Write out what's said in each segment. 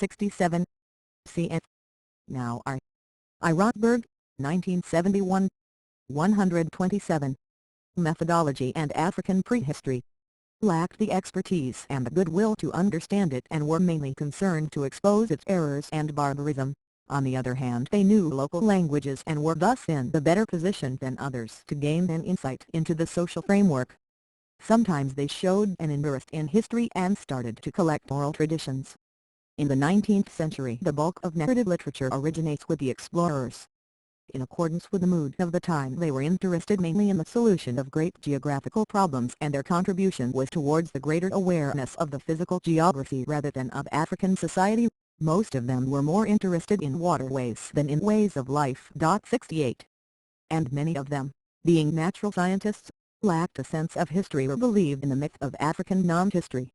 1967. Cf. Now R. I. Rothberg, 1971. 127. Methodology and African prehistory. Lacked the expertise and the goodwill to understand it and were mainly concerned to expose its errors and barbarism. On the other hand, they knew local languages and were thus in the better position than others to gain an insight into the social framework. Sometimes they showed an interest in history and started to collect oral traditions. In the 19th century, the bulk of narrative literature originates with the explorers. In accordance with the mood of the time, they were interested mainly in the solution of great geographical problems, and their contribution was towards the greater awareness of the physical geography rather than of African society. Most of them were more interested in waterways than in ways of life. 68. And many of them, being natural scientists, lacked a sense of history or believed in the myth of African non-history.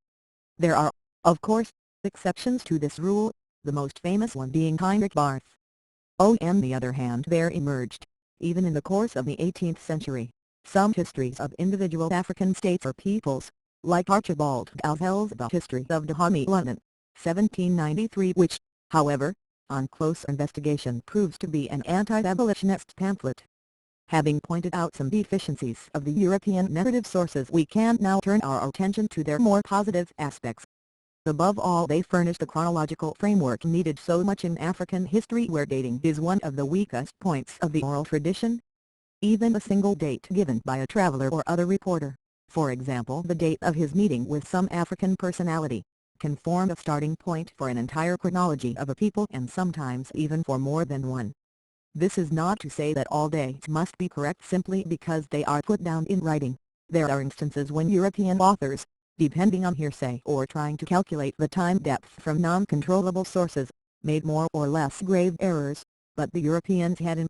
There are, of course, exceptions to this rule, the most famous one being Heinrich Barth. On the other hand, there emerged, even in the course of the 18th century, some histories of individual African states or peoples, like Archibald Dalzell's The History of Dahomey, London, 1793, which, however, on close investigation proves to be an anti-abolitionist pamphlet. Having pointed out some deficiencies of the European narrative sources, we can now turn our attention to their more positive aspects. Above all, they furnish the chronological framework needed so much in African history, where dating is one of the weakest points of the oral tradition. Even a single date given by a traveler or other reporter, for example the date of his meeting with some African personality, can form a starting point for an entire chronology of a people, and sometimes even for more than one. This is not to say that all dates must be correct simply because they are put down in writing. There are instances when European authors, depending on hearsay or trying to calculate the time depth from non-controllable sources, made more or less grave errors, but the Europeans had in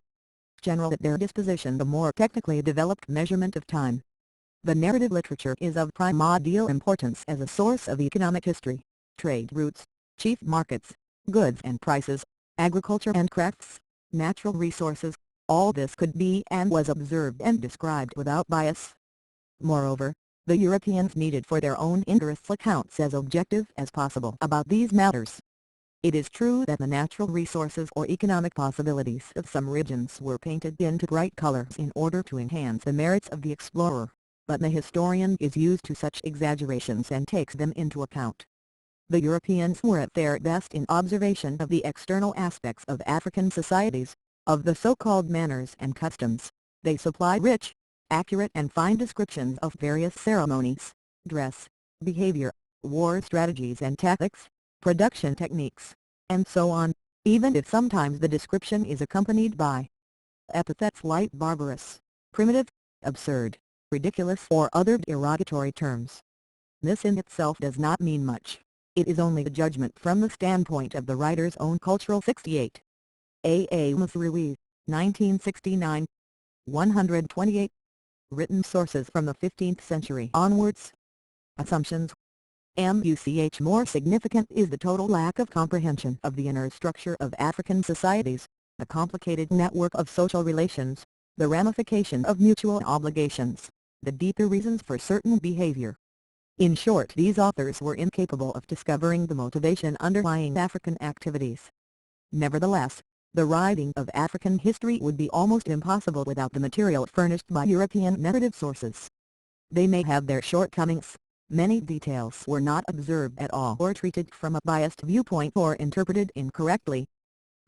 general at their disposition the more technically developed measurement of time. The narrative literature is of primordial importance as a source of economic history, trade routes, chief markets, goods and prices, agriculture and crafts, natural resources. All this could be and was observed and described without bias. Moreover, the Europeans needed for their own interests accounts as objective as possible about these matters. It is true that the natural resources or economic possibilities of some regions were painted into bright colors in order to enhance the merits of the explorer, but the historian is used to such exaggerations and takes them into account. The Europeans were at their best in observation of the external aspects of African societies, of the so-called manners and customs. They supply rich, accurate and fine descriptions of various ceremonies, dress, behavior, war strategies and tactics, production techniques, and so on, even if sometimes the description is accompanied by epithets like barbarous, primitive, absurd, ridiculous or other derogatory terms. This in itself does not mean much. It is only a judgment from the standpoint of the writer's own cultural. 68. A. Amos Ruiz, 1969. 128. Written sources from the 15th century onwards. Assumptions. More significant is the total lack of comprehension of the inner structure of African societies, the complicated network of social relations, the ramification of mutual obligations, the deeper reasons for certain behavior. In short, these authors were incapable of discovering the motivation underlying African activities. Nevertheless, the writing of African history would be almost impossible without the material furnished by European narrative sources. They may have their shortcomings. Many details were not observed at all or treated from a biased viewpoint or interpreted incorrectly.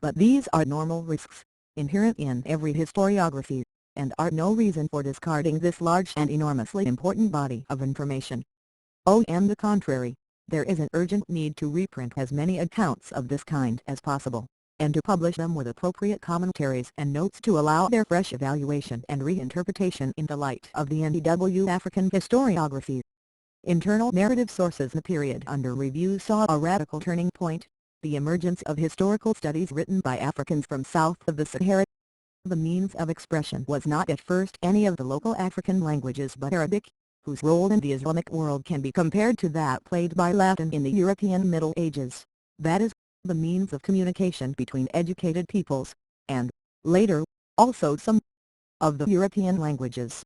But these are normal risks, inherent in every historiography, and are no reason for discarding this large and enormously important body of information. On the contrary, there is an urgent need to reprint as many accounts of this kind as possible, and to publish them with appropriate commentaries and notes to allow their fresh evaluation and reinterpretation in the light of the NEW African historiography. Internal narrative sources. The period under review saw a radical turning point, the emergence of historical studies written by Africans from south of the Sahara. The means of expression was not at first any of the local African languages but Arabic, whose role in the Islamic world can be compared to that played by Latin in the European Middle Ages, that is, the means of communication between educated peoples, and, later, also some of the European languages.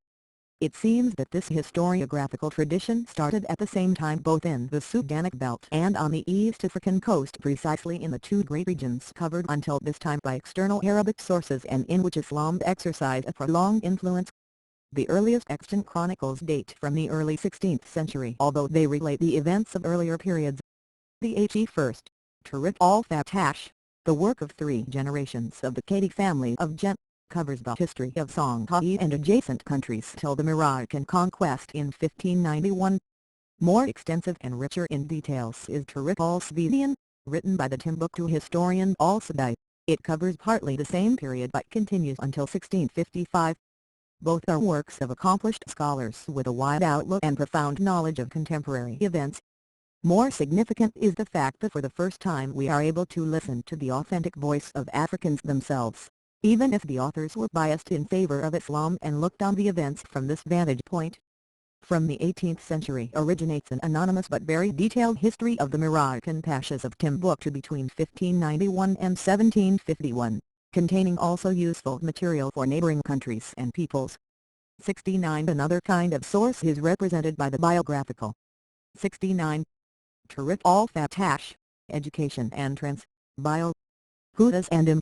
It seems that this historiographical tradition started at the same time both in the Sudanic belt and on the East African coast, precisely in the two great regions covered until this time by external Arabic sources and in which Islam exercised a prolonged influence. The earliest extant chronicles date from the early 16th century, although they relate the events of earlier periods. The He first, Tarikh al-Fatash, the work of 3 generations of the Kadi family of Gent, covers the history of Songhai and adjacent countries till the Moroccan conquest in 1591. More extensive and richer in details is Tarikh al-Svidian, written by the Timbuktu historian al-Sadai. It covers partly the same period but continues until 1655. Both are works of accomplished scholars with a wide outlook and profound knowledge of contemporary events. More significant is the fact that for the first time we are able to listen to the authentic voice of Africans themselves, even if the authors were biased in favor of Islam and looked on the events from this vantage point. From the 18th century originates an anonymous but very detailed history of the Moroccan pashas of Timbuktu between 1591 and 1751, containing also useful material for neighboring countries and peoples. 69. Another kind of source is represented by the biographical. 69. Tarikh al-Fatash, Education and Trans. Bio. Hudas and Im.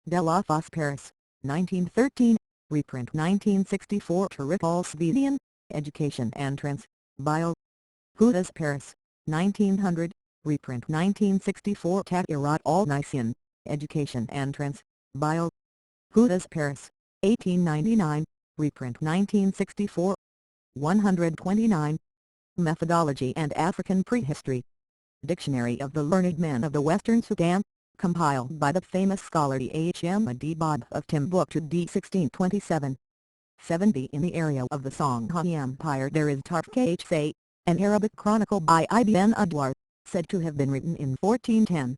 De la Fosse Paris, 1913, reprint 1964. Tarikh al-Svidian, Education and Trans. Bio. Hudas Paris, 1900, reprint 1964. Tahirat al-Nisian, Education and Trans. Bio. Hudas Paris, 1899, reprint 1964. 129. Methodology and African Prehistory. Dictionary of the Learned Men of the Western Sudan, compiled by the famous scholar H.M. Adibad of Timbuktu d. 1627. 70. In the area of the Songhai Empire there is Tarikh Say, an Arabic chronicle by Ibn Adwar, said to have been written in 1410.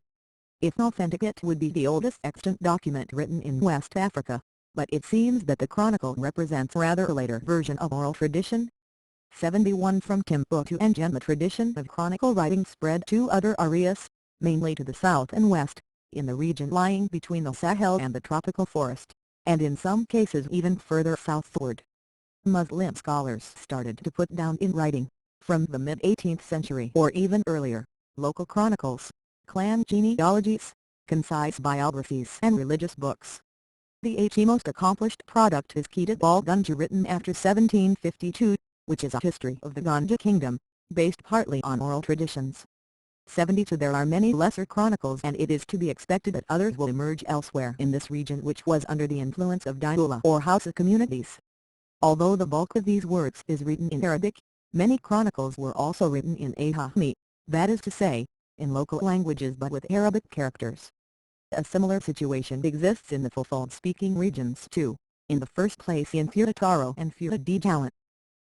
If authentic it would be the oldest extant document written in West Africa, but it seems that the chronicle represents a rather later version of oral tradition. 71. From Timbuktu and Jem the tradition of chronicle writing spread to other areas, mainly to the south and west, in the region lying between the Sahel and the tropical forest, and in some cases even further southward. Muslim scholars started to put down in writing, from the mid-18th century or even earlier, local chronicles, clan genealogies, concise biographies and religious books. The most accomplished product is Kitab al-Gunja, written after 1752, which is a history of the Ganja kingdom, based partly on oral traditions. 72. There are many lesser chronicles and it is to be expected that others will emerge elsewhere in this region which was under the influence of Daula or Hausa communities. Although the bulk of these works is written in Arabic, many chronicles were also written in Ajami, that is to say, in local languages but with Arabic characters. A similar situation exists in the Fulfulde-speaking regions too, in the first place in Futataro and Futa-Djalan.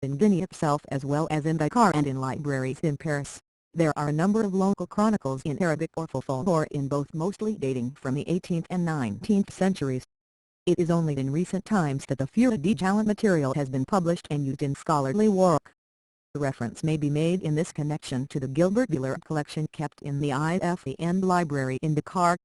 In Guinea itself as well as in Dakar and in libraries in Paris, there are a number of local chronicles in Arabic or Fulfulde or in both, mostly dating from the 18th and 19th centuries. It is only in recent times that the Futa-Djalan material has been published and used in scholarly work. Reference may be made in this connection to the Gilbert Buller collection kept in the IFAN library in Dakar.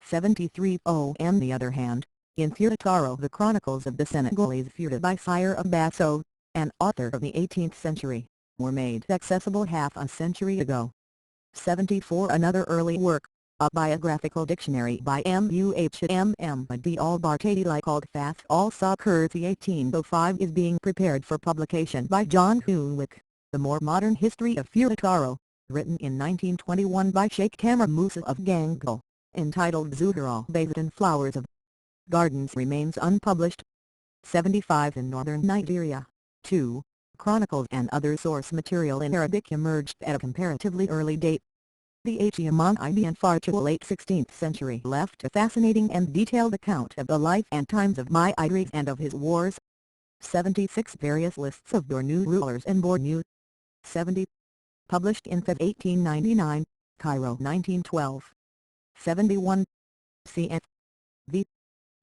73. On the other hand, in Futataro the chronicles of the Senegalese Futa by Sire of Basso, an author of the 18th century, were made accessible half a century ago. 74. Another early work, a biographical dictionary by Muhammad al-Bartadili called Fath al-Sakurthi 1805 is being prepared for publication by John Hoonwick. The more modern history of Futataro, written in 1921 by Sheikh Kamar Musa of Gangal, entitled Zuhur al-Bayt and Flowers of Gardens, remains unpublished. 75. In northern Nigeria, 2. Chronicles and other source material in Arabic emerged at a comparatively early date. The Among Ibn Farchal late 16th century left a fascinating and detailed account of the life and times of Idris and of his wars. 76. Various lists of Bornu rulers in Bornu. 70. Published in Feb 1899, Cairo 1912. 71. Cf. V.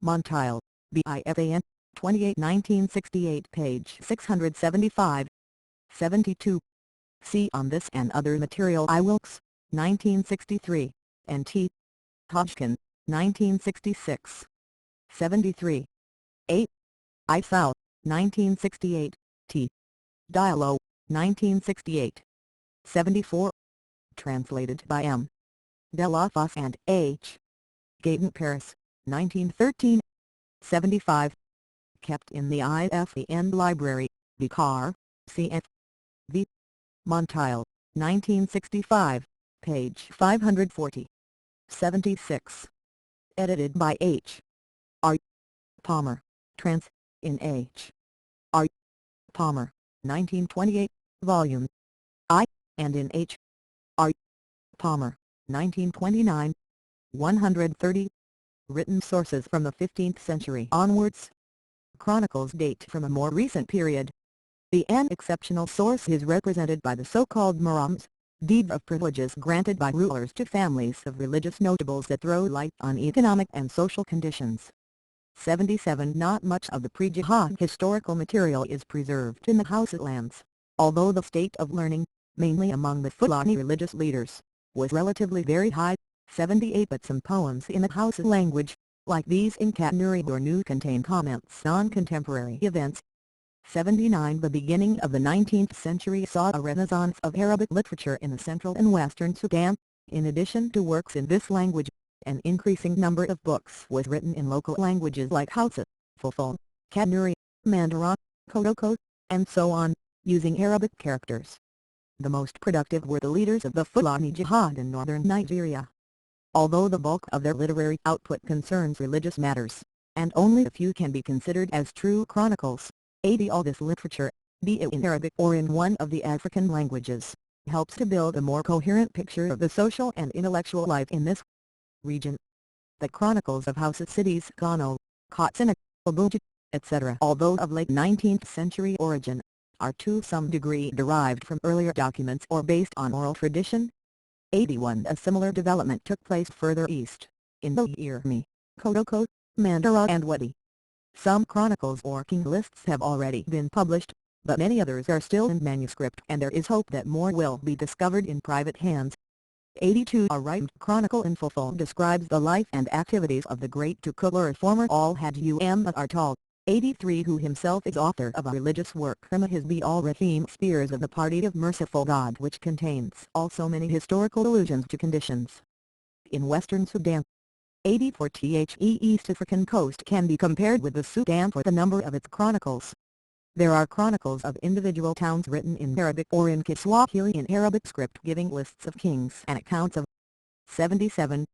Montiel, BIFAN, 28 1968 page 675. 72. See on this and other material I. Wilkes, 1963, and T. Hodgkin, 1966. 73. 8. I. South, 1968. T. Diallo, 1968. 74. Translated by M. Delafosse and H. Gayton, Paris, 1913. 75. Kept in the IFEN Library, Vicar, cf. V. Monteil, 1965, page 540. 76. Edited by H. R. Palmer, trans. In H. R. Palmer, 1928, volume I, and in H. R. Palmer, 1929. 130. Written sources from the 15th century onwards. Chronicles date from a more recent period. The an exceptional source is represented by the so-called Murams, deed of privileges granted by rulers to families of religious notables that throw light on economic and social conditions. 77. Not much of the pre-Jihad historical material is preserved in the Hausa lands, although the state of learning, mainly among the Fulani religious leaders, was relatively very high. 78. But some poems in the Hausa language, like these in Kanuri Bornu, contain comments on contemporary events. 79. The beginning of the 19th century saw a renaissance of Arabic literature in the central and western Sudan. In addition to works in this language, an increasing number of books was written in local languages like Hausa, Fulfulde, Kanuri, Mandara, Kodoko, and so on, using Arabic characters. The most productive were the leaders of the Fulani Jihad in northern Nigeria. Although the bulk of their literary output concerns religious matters, and only a few can be considered as true chronicles, all this literature, be it in Arabic or in one of the African languages, helps to build a more coherent picture of the social and intellectual life in this region. The chronicles of Hausa cities Kano, Katsina, Abuja, etc., although of late 19th century origin, are to some degree derived from earlier documents or based on oral tradition. 81. A similar development took place further east, in the Irmi, Kodoko, Mandara and Wadi. Some chronicles or king lists have already been published, but many others are still in manuscript and there is hope that more will be discovered in private hands. 82. A rhymed chronicle in Fulfulde describes the life and activities of the great Tukulur former Al-Hajj Artal, 83, who himself is author of a religious work from his Al-Rahim Spears of the Party of Merciful God, which contains also many historical allusions to conditions in western Sudan. 84. The East African coast can be compared with the Sudan for the number of its chronicles. There are chronicles of individual towns written in Arabic or in Kiswahili in Arabic script giving lists of kings and accounts of 77.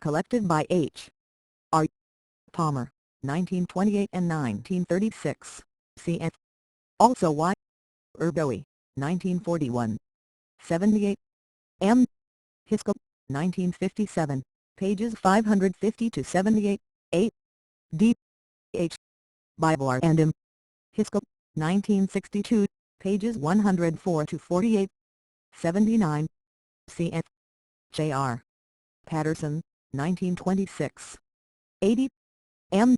Collected by H. R. Palmer, 1928 and 1936, cf. Also Y. Erdowi, 1941. 78. M. Hisco, 1957, pages 550 to 78. 8. D. H. Bibar and M. Hisco, 1962, pages 104 to 48. 79. Cf. J.R. Patterson, 1926. 80. M.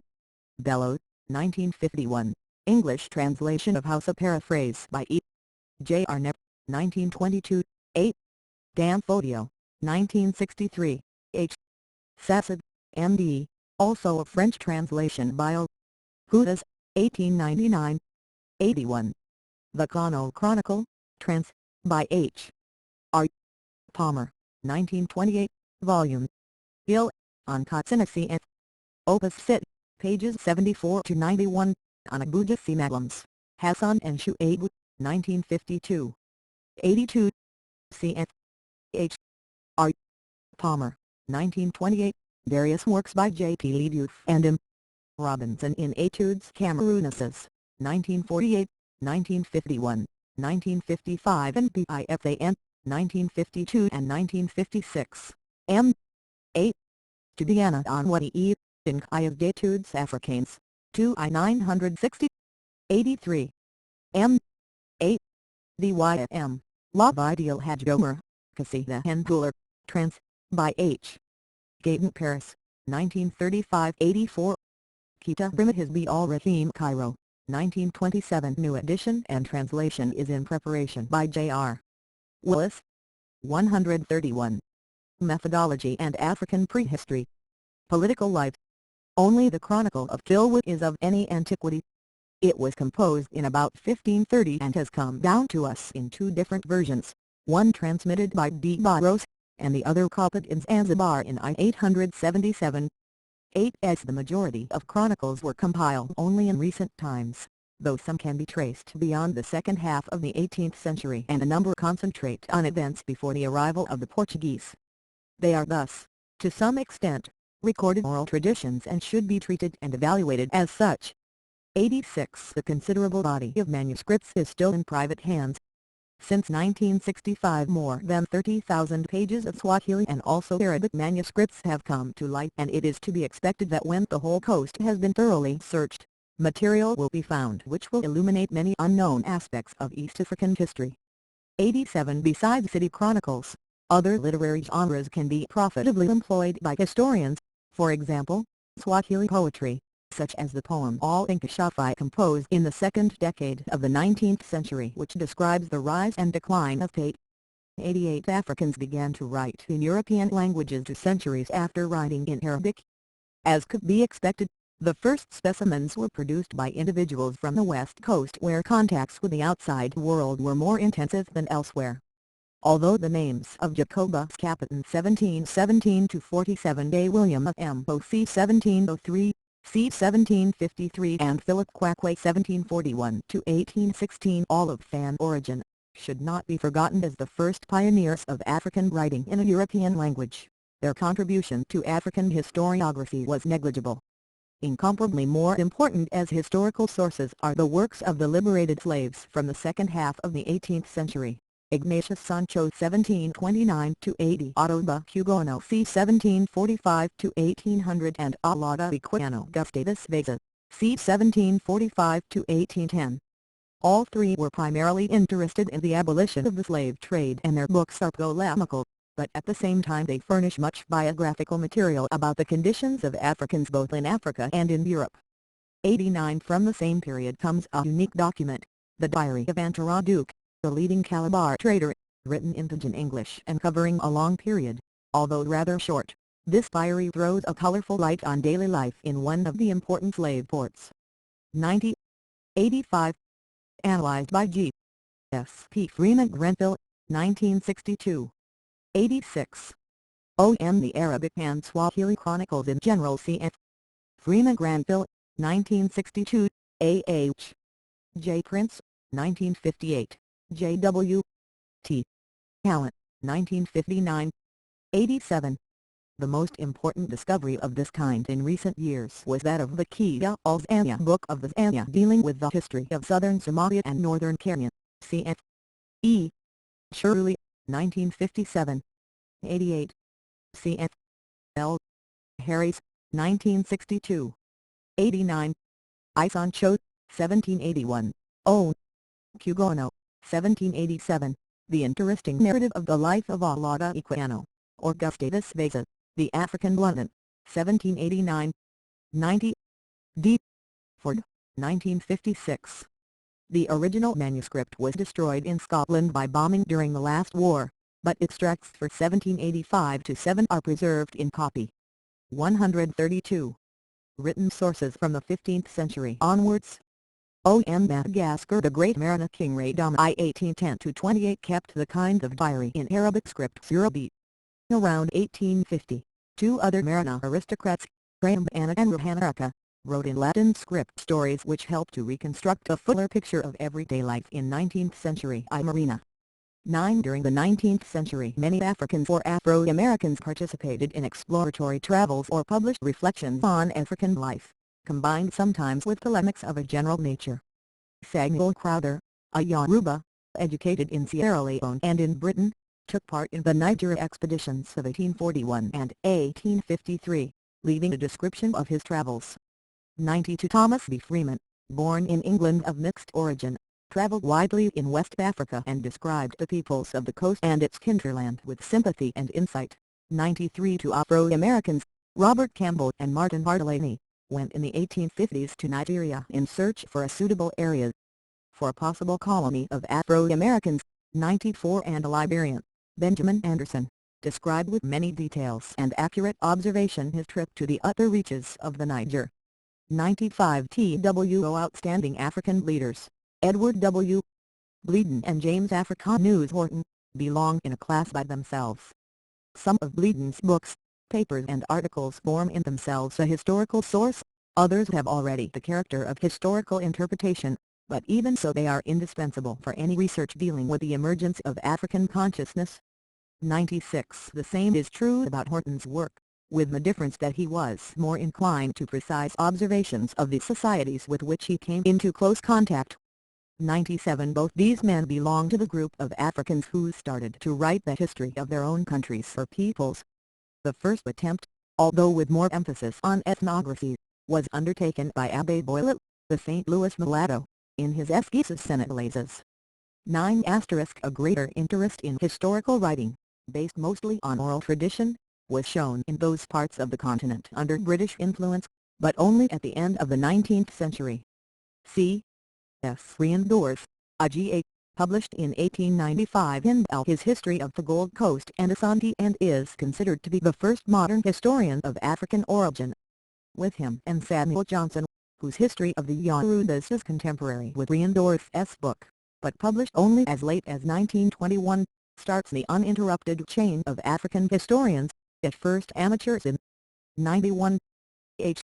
Bellows, 1951, English translation of Hausa paraphrase by E. J. R. Knepp, 1922. 8. Dan Fodio, 1963, H. Sassid, M.D., also a French translation by O. Hudas, 1899. 81. The Kano Chronicle, trans. by H. R. Palmer, 1928, volume. Bill, on Katsina cf. Opus Fit, pages 74 to 91, on Abuja Simadlams, Hassan and Shu'aib, 1952. 82. Cf. H. R. Palmer, 1928, various works by J. P. Leduc and M. Robinson in Etudes Camerounaises, 1948, 1951, 1955 and PIFAN, 1952 and 1956. M. A. Tubiana on Wadi E. in Kayag d'Etudes Africaines, 2 I 960. 83. M. A. The YM, La Vidal Hajj Gomer, Kasida Henpuler, trans. by H. Gayton, Paris, 1935. 84. Kita Brimit Hizbi Al-Rahim, Cairo, 1927. New edition and translation is in preparation by J.R. Willis. 131. Methodology and African Prehistory. Political life. Only the Chronicle of Tilwood is of any antiquity. It was composed in about 1530 and has come down to us in two different versions, one transmitted by D. Barros, and the other copied in Zanzibar in 877. 8. As the majority of chronicles were compiled only in recent times, though some can be traced beyond the second half of the 18th century and a number concentrate on events before the arrival of the Portuguese. They are thus, to some extent, recorded oral traditions and should be treated and evaluated as such. 86. The considerable body of manuscripts is still in private hands. Since 1965 more than 30,000 pages of Swahili and also Arabic manuscripts have come to light, and it is to be expected that when the whole coast has been thoroughly searched, material will be found which will illuminate many unknown aspects of East African history. 87. Besides city chronicles, other literary genres can be profitably employed by historians, for example, Swahili poetry, such as the poem All Inkishafi composed in the second decade of the 19th century, which describes the rise and decline of Pate. 88. Africans began to write in European languages 2 centuries after writing in Arabic. As could be expected, the first specimens were produced by individuals from the west coast where contacts with the outside world were more intensive than elsewhere. Although the names of Jacobus Captain 1717-47, William of Moc 1703, c. 1753 and Philip Quacquay 1741-1816 all of Fan origin, should not be forgotten as the first pioneers of African writing in a European language, their contribution to African historiography was negligible. Incomparably more important as historical sources are the works of the liberated slaves from the second half of the 18th century. Ignatius Sancho 1729-80, Otto Hugono c. 1745-1800 and Alauda Equiano Gustavus Veza, c. 1745-1810. All three were primarily interested in the abolition of the slave trade and their books are polemical, but at the same time they furnish much biographical material about the conditions of Africans both in Africa and in Europe. 89. From the same period comes a unique document, the Diary of Antara Duke, the leading Calabar trader, written in Pidgin English and covering a long period, although rather short. This diary throws a colorful light on daily life in one of the important slave ports. 90. 85. Analyzed by G. S. P. Freeman Grenfell, 1962. 86. O.M. The Arabic and Swahili Chronicles in General C.F. Freeman Grenfell, 1962, A.H. J. Prince, 1958. J.W. T. Allen, 1959. 87. The most important discovery of this kind in recent years was that of the Kia al-Zania Book of the Zania dealing with the history of southern Somalia and northern Kenya, cf. E. Shirley, 1957. 88. cf. L. Harris, 1962. 89. I. Sancho, 1781. O. Hugono, 1787. The interesting narrative of the life of Alauda Equiano, or Gustavus Veza, the African London, 1789. 90. D. Ford, 1956. The original manuscript was destroyed in Scotland by bombing during the last war, but extracts for 1785-7 are preserved in copy. 132. Written sources from the 15th century onwards. O.M. Madagascar. The great Marina King Radam I 1810-28 kept the kind of diary in Arabic script Surabi. Around 1850, two other Marina aristocrats, Graham and Ruhanaraka, wrote in Latin script stories which helped to reconstruct a fuller picture of everyday life in 19th century Marina. 9. During the 19th century many Africans or Afro-Americans participated in exploratory travels or published reflections on African life, combined sometimes with polemics of a general nature. Samuel Crowther, a Yoruba, educated in Sierra Leone and in Britain, took part in the Niger expeditions of 1841 and 1853, leaving a description of his travels. 92. Thomas B. Freeman, born in England of mixed origin, traveled widely in West Africa and described the peoples of the coast and its hinterland with sympathy and insight. 93. To Afro-Americans, Robert Campbell and Martin Bartolini, went in the 1850s to Nigeria in search for a suitable area for a possible colony of Afro-Americans. 94. And a Liberian, Benjamin Anderson, described with many details and accurate observation his trip to the upper reaches of the Niger. 95 TWO Outstanding African Leaders, Edward W. Bleeden and James Africa News Horton, belong in a class by themselves. Some of Bleeden's books, papers and articles form in themselves a historical source, others have already the character of historical interpretation, but even so they are indispensable for any research dealing with the emergence of African consciousness. 96 The same is true about Horton's work, with the difference that he was more inclined to precise observations of the societies with which he came into close contact. 97 Both these men belong to the group of Africans who started to write the history of their own countries or peoples. The first attempt, although with more emphasis on ethnography, was undertaken by Abbé Boilet, the St. Louis mulatto, in his Esquisses Sénégalaises. 9 A greater interest in historical writing, based mostly on oral tradition, was shown in those parts of the continent under British influence, but only at the end of the 19th century. C. S. Riendors, A.G.A., published in 1895 in his History of the Gold Coast and Ashanti and is considered to be the first modern historian of African origin. With him and Samuel Johnson, whose History of the Yorudas is contemporary with Riendors' book, but published only as late as 1921, starts the uninterrupted chain of African historians, at first amateurs in 91. H.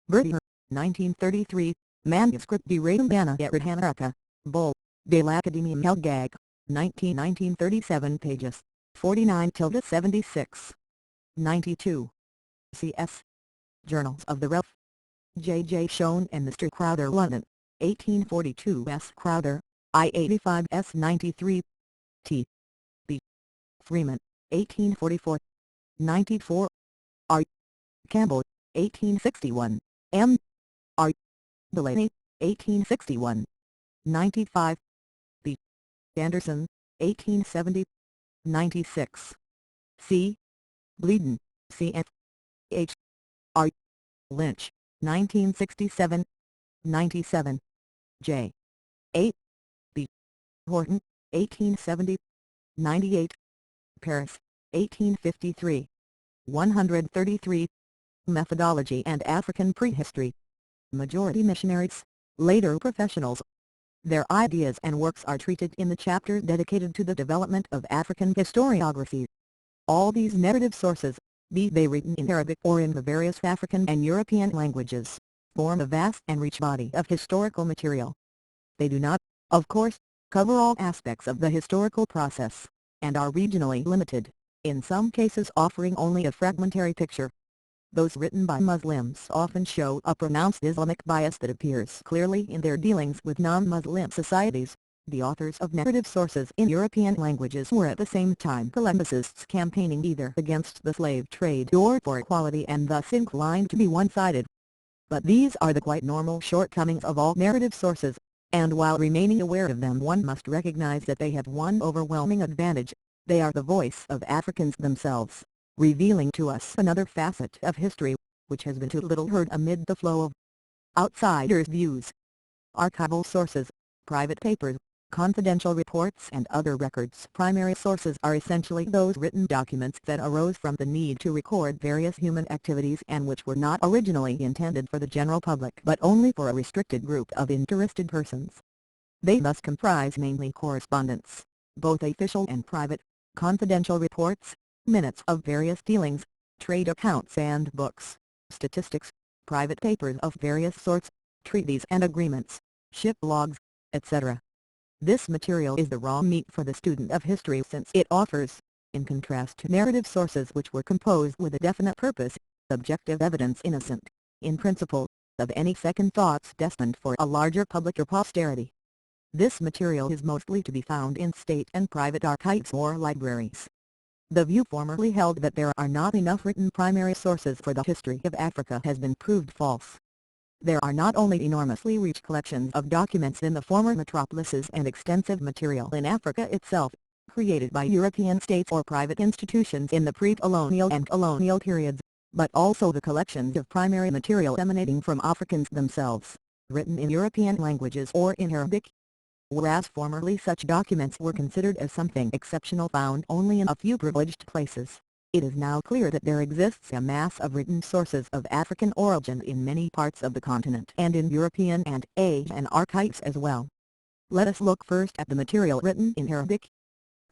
Bertier, 1933, Manuscript de Rayumbana et Radhanaraka, Bull, de l'Académie Melgag, 1937 pages, 49-76. 92. C.S. Journals of the Ref. J. Schoen and Mr. Crowther London, 1842 S. Crowther, I-85 S. 93. T. B. Freeman, 1844. 94. R. Campbell, 1861, M. R. Delaney, 1861. 95. B. Anderson, 1870. 96. C. Bleeden, C.F. H. R. Lynch, 1967. 97. J. A. B. Horton, 1870. 98. Paris, 1853. 133. Methodology and African Prehistory. Majority missionaries, later professionals. Their ideas and works are treated in the chapter dedicated to the development of African historiography. All these narrative sources, be they written in Arabic or in the various African and European languages, form a vast and rich body of historical material. They do not, of course, cover all aspects of the historical process, and are regionally limited, in some cases offering only a fragmentary picture. Those written by Muslims often show a pronounced Islamic bias that appears clearly in their dealings with non-Muslim societies. The authors of narrative sources in European languages were at the same time Columbicists campaigning either against the slave trade or for equality and thus inclined to be one-sided. But these are the quite normal shortcomings of all narrative sources, and while remaining aware of them one must recognize that they have one overwhelming advantage: they are the voice of Africans themselves, revealing to us another facet of history, which has been too little heard amid the flow of outsiders' views. Archival sources, private papers, confidential reports and other records. Primary sources are essentially those written documents that arose from the need to record various human activities and which were not originally intended for the general public but only for a restricted group of interested persons. They thus comprise mainly correspondence, both official and private, confidential reports, minutes of various dealings, trade accounts and books, statistics, private papers of various sorts, treaties and agreements, ship logs, etc. This material is the raw meat for the student of history since it offers, in contrast to narrative sources which were composed with a definite purpose, objective evidence innocent, in principle, of any second thoughts destined for a larger public or posterity. This material is mostly to be found in state and private archives or libraries. The view formerly held that there are not enough written primary sources for the history of Africa has been proved false. There are not only enormously rich collections of documents in the former metropolises and extensive material in Africa itself, created by European states or private institutions in the pre-colonial and colonial periods, but also the collections of primary material emanating from Africans themselves, written in European languages or in Arabic. Whereas formerly such documents were considered as something exceptional found only in a few privileged places, It is now clear that there exists a mass of written sources of African origin in many parts of the continent and in European and Asian archives as well. Let us look first at the material written in Arabic.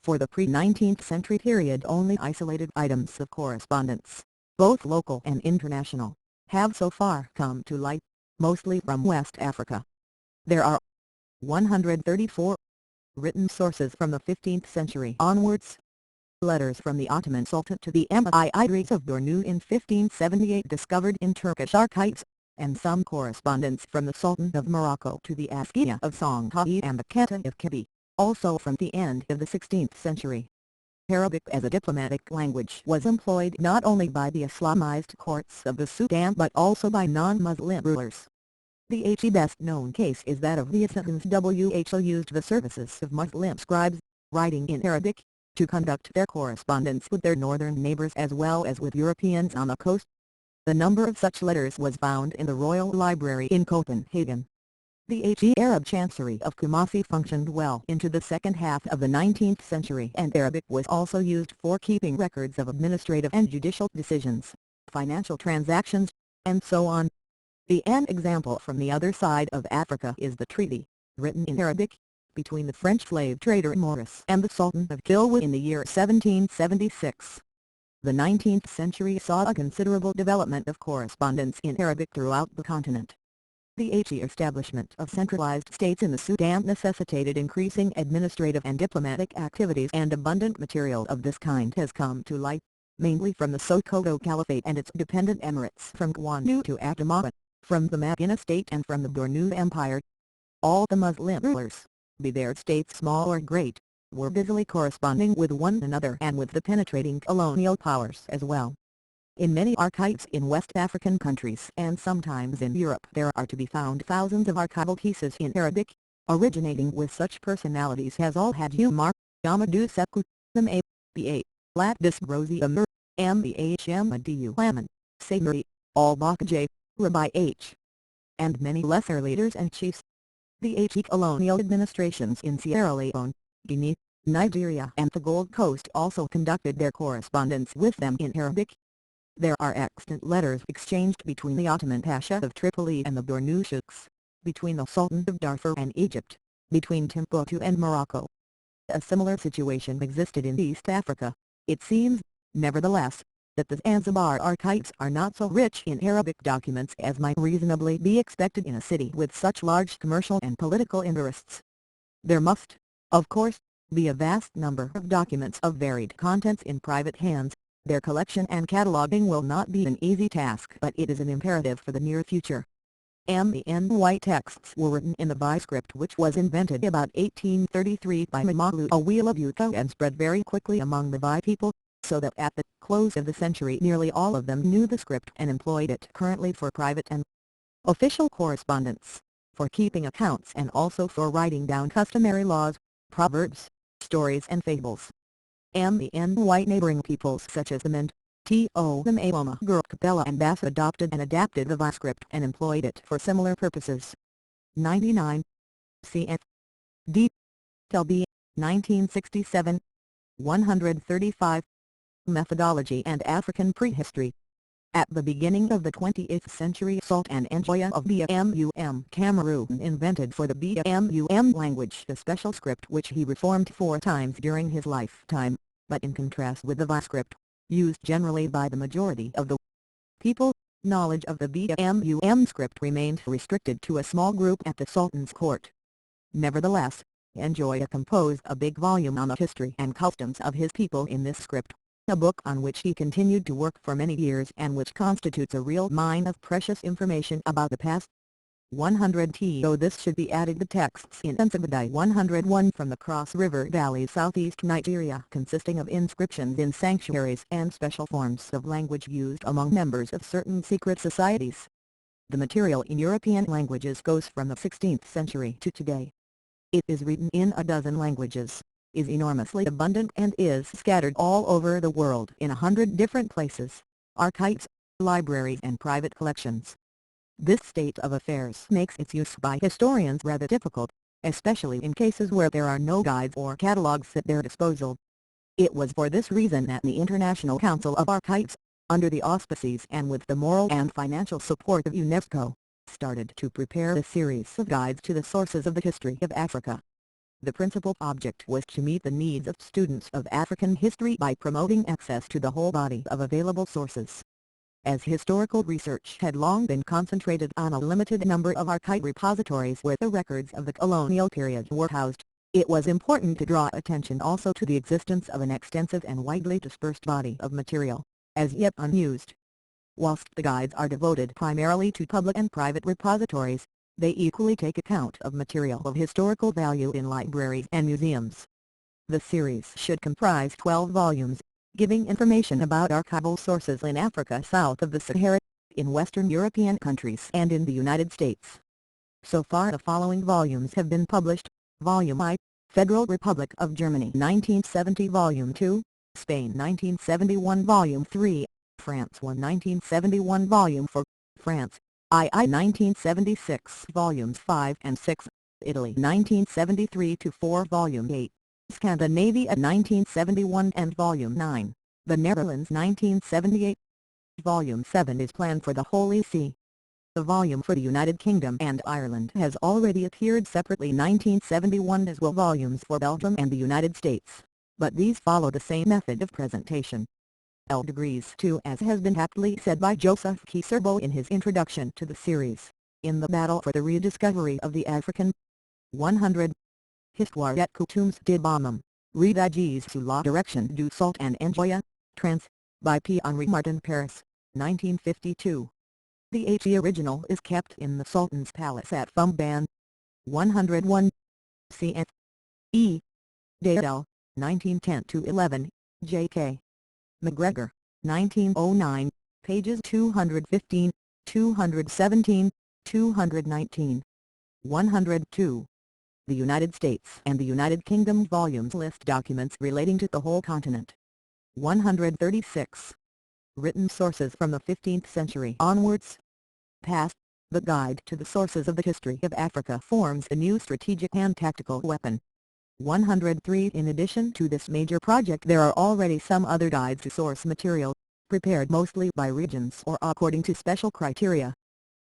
For the pre-19th century period, only isolated items of correspondence, both local and international, have so far come to light, mostly from West Africa. There are 134 written sources from the 15th century onwards. Letters from the Ottoman Sultan to the Emir Idris of Bornu in 1578 discovered in Turkish archives, and some correspondence from the Sultan of Morocco to the Askia of Songhay and the Kheta of Kibi, also from the end of the 16th century. Arabic as a diplomatic language was employed not only by the Islamized courts of the Sudan but also by non-Muslim rulers. The best known case is that of the Assassins who used the services of Muslim scribes, writing in Arabic, to conduct their correspondence with their northern neighbors as well as with Europeans on the coast. The number of such letters was found in the Royal Library in Copenhagen. The Arab Chancery of Kumasi functioned well into the second half of the 19th century, and Arabic was also used for keeping records of administrative and judicial decisions, financial transactions, and so on. An example from the other side of Africa is the treaty, written in Arabic, between the French slave trader Maurice and the Sultan of Kilwa in the year 1776. The 19th century saw a considerable development of correspondence in Arabic throughout the continent. The establishment of centralized states in the Sudan necessitated increasing administrative and diplomatic activities, and abundant material of this kind has come to light, mainly from the Sokoto Caliphate and its dependent emirates from Gwanu to Adamawa, from the Magana state and from the Bornu Empire. All the Muslim rulers, be their states small or great, were busily corresponding with one another and with the penetrating colonial powers as well. In many archives in West African countries and sometimes in Europe there are to be found thousands of archival pieces in Arabic, originating with such personalities as Al-Hajj Umar, Amadou Sekou, M.A. B.A., Latdis Rosi Amr, M.B.H. Amadou Laman, Sayyid, Al-Bakaj, Rabbi H. and many lesser leaders and chiefs. The colonial administrations in Sierra Leone, Guinea, Nigeria and the Gold Coast also conducted their correspondence with them in Arabic. There are extant letters exchanged between the Ottoman Pasha of Tripoli and the Bornu Sheikhs, between the Sultan of Darfur and Egypt, between Timbuktu and Morocco. A similar situation existed in East Africa. It seems, nevertheless, that the Zanzibar archives are not so rich in Arabic documents as might reasonably be expected in a city with such large commercial and political interests. There must, of course, be a vast number of documents of varied contents in private hands. Their collection and cataloging will not be an easy task, but it is an imperative for the near future. White texts were written in the Bai script, which was invented about 1833 by Mamalu Awila Bhutto and spread very quickly among the Bai people, so that at the close of the century nearly all of them knew the script and employed it currently for private and official correspondence, for keeping accounts and also for writing down customary laws, proverbs, stories and fables. White neighboring peoples such as the Mend, the Maloma Gurkapella and Bass adopted and adapted the Bai script and employed it for similar purposes. 99. Cf. D. Telb. 1967. 135. Methodology and African Prehistory. At the beginning of the 20th century, Salt and Njoya of Bamum Cameroon invented for the Bamum language a special script which he reformed 4 times during his lifetime, but in contrast with the Bai script, used generally by the majority of the people, knowledge of the Bamum script remained restricted to a small group at the Sultan's court. Nevertheless, Njoya composed a big volume on the history and customs of his people in this script, a book on which he continued to work for many years and which constitutes a real mine of precious information about the past. 100. Though this should be added, the texts in Nsabadai 101 from the Cross River Valley, southeast Nigeria, consisting of inscriptions in sanctuaries and special forms of language used among members of certain secret societies. The material in European languages goes from the 16th century to today. It is written in a dozen languages, is enormously abundant and is scattered all over the world in 100 different places, archives, libraries and private collections. This state of affairs makes its use by historians rather difficult, especially in cases where there are no guides or catalogues at their disposal. It was for this reason that the International Council of Archives, under the auspices and with the moral and financial support of UNESCO, started to prepare a series of guides to the sources of the history of Africa. The principal object was to meet the needs of students of African history by promoting access to the whole body of available sources. As historical research had long been concentrated on a limited number of archive repositories where the records of the colonial period were housed, it was important to draw attention also to the existence of an extensive and widely dispersed body of material, as yet unused. Whilst the guides are devoted primarily to public and private repositories, they equally take account of material of historical value in libraries and museums. The series should comprise 12 volumes, giving information about archival sources in Africa south of the Sahara, in Western European countries and in the United States. So far the following volumes have been published: Volume I, Federal Republic of Germany 1970, Volume 2, Spain 1971, Volume 3, France 1 1971, Volume 4, France, II 1976, Volumes 5 and 6, Italy 1973-4, Volume 8, Scandinavia 1971 and Volume 9, the Netherlands 1978. Volume 7 is planned for the Holy See. The volume for the United Kingdom and Ireland has already appeared separately 1971, as well volumes for Belgium and the United States, but these follow the same method of presentation. L degrees to, as has been aptly said by Joseph Kieserbo in his introduction to the series, in the battle for the rediscovery of the African. 100. Histoire et coutumes de Bamum, Redages sous la direction du Salt and Enjoya, trans. By P. Henri Martin, Paris, 1952. The HE original is kept in the Sultan's Palace at Fumban. 101. Cf. E. Dadel, 1910-11, J.K. McGregor, 1909, pages 215, 217, 219. 102. The United States and the United Kingdom volumes list documents relating to the whole continent. 136. Written sources from the 15th century onwards. Past, the guide to the sources of the history of Africa forms a new strategic and tactical weapon. 103. In addition to this major project, there are already some other guides to source material, prepared mostly by regions or according to special criteria.